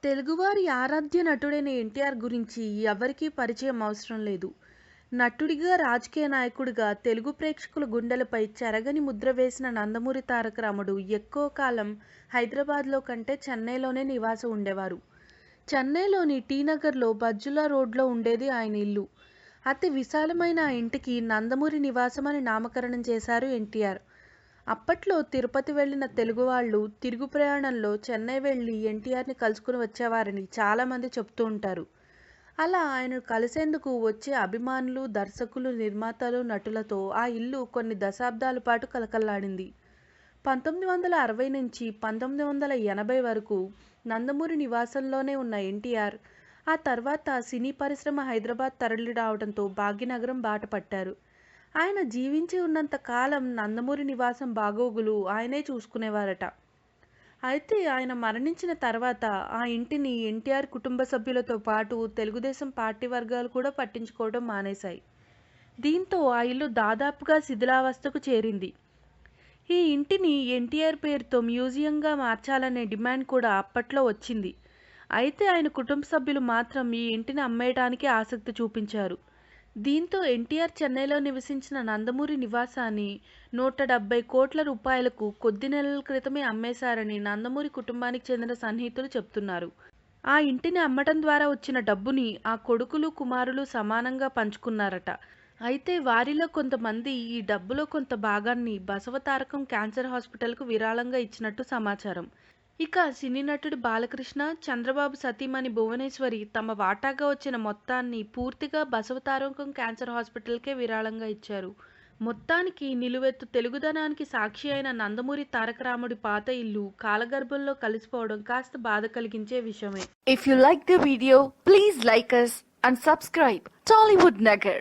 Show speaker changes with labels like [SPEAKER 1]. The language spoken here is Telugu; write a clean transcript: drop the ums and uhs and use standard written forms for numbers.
[SPEAKER 1] తెలుగువారి ఆరాధ్య నటుడైన ఎన్టీఆర్ గురించి ఎవరికీ పరిచయం అవసరం లేదు. నటుడిగా, రాజకీయ నాయకుడిగా తెలుగు ప్రేక్షకుల గుండెలపై చెరగని ముద్ర వేసిన నందమూరి తారక రాముడు ఎక్కువ కాలం హైదరాబాద్లో కంటే చెన్నైలోనే నివాసం ఉండేవారు. చెన్నైలోని టీ నగర్లో బజ్జుల రోడ్లో ఉండేది ఆయన ఇల్లు. అతి విశాలమైన ఆ ఇంటికి నందమూరి నివాసం అని నామకరణం చేశారు ఎన్టీఆర్. అప్పట్లో తిరుపతి వెళ్లిన తెలుగు వాళ్ళు తిరుగు ప్రయాణంలో చెన్నై వెళ్లి ఎన్టీఆర్ని కలుసుకుని వచ్చేవారని చాలామంది చెప్తూ ఉంటారు. అలా ఆయనను కలిసేందుకు వచ్చే అభిమానులు, దర్శకులు, నిర్మాతలు, నటులతో ఆ ఇల్లు కొన్ని దశాబ్దాల పాటు కలకల్లాడింది. 1960 నుంచి 1980 వరకు నందమూరి నివాసంలోనే ఉన్న ఎన్టీఆర్ ఆ తర్వాత సినీ పరిశ్రమ హైదరాబాద్ తరలి రావడంతో భాగ్యనగరం బాట పట్టారు. ఆయన జీవించి ఉన్నంత కాలం నందమూరి నివాసం బాగోగులు ఆయనే చూసుకునేవారట. అయితే ఆయన మరణించిన తర్వాత ఆ ఇంటిని ఎన్టీఆర్ కుటుంబ సభ్యులతో పాటు తెలుగుదేశం పార్టీ వర్గాలు కూడా పట్టించుకోవడం మానేశాయి. దీంతో ఆ ఇల్లు దాదాపుగా శిథిలావస్థకు చేరింది. ఈ ఇంటిని ఎన్టీఆర్ పేరుతో మ్యూజియంగా మార్చాలనే డిమాండ్ కూడా అప్పట్లో వచ్చింది. అయితే ఆయన కుటుంబ సభ్యులు మాత్రం ఈ ఇంటిని అమ్మేయడానికి ఆసక్తి చూపించారు. దీంతో ఎన్టీఆర్ చెన్నైలో నివసించిన నందమూరి నివాసాన్ని 170 కోట్ల రూపాయలకు కొద్ది నెలల క్రితమే అమ్మేశారని నందమూరి కుటుంబానికి చెందిన సన్నిహితులు చెప్తున్నారు. ఆ ఇంటిని అమ్మటం ద్వారా వచ్చిన డబ్బుని ఆ కొడుకులు, కుమారులు సమానంగా పంచుకున్నారట. అయితే వారిలో కొంతమంది ఈ డబ్బులో కొంత భాగాన్ని బసవతారకం క్యాన్సర్ హాస్పిటల్కు విరాళంగా ఇచ్చినట్టు సమాచారం. ఇక సినీ నటుడు బాలకృష్ణ, చంద్రబాబు సతీమణి భువనేశ్వరి తమ వాటాగా వచ్చిన మొత్తాన్ని పూర్తిగా బసవతారకం క్యాన్సర్ హాస్పిటల్కే విరాళంగా ఇచ్చారు. మొత్తానికి నిలువెత్తు తెలుగుదనానికి సాక్షి అయిన నందమూరి తారక రాముడి పాత ఇల్లు కాలగర్భంలో కలిసిపోవడం కాస్త బాధ కలిగించే విషయమే.
[SPEAKER 2] If you like the video, please like us and subscribe Tollywood Nagar.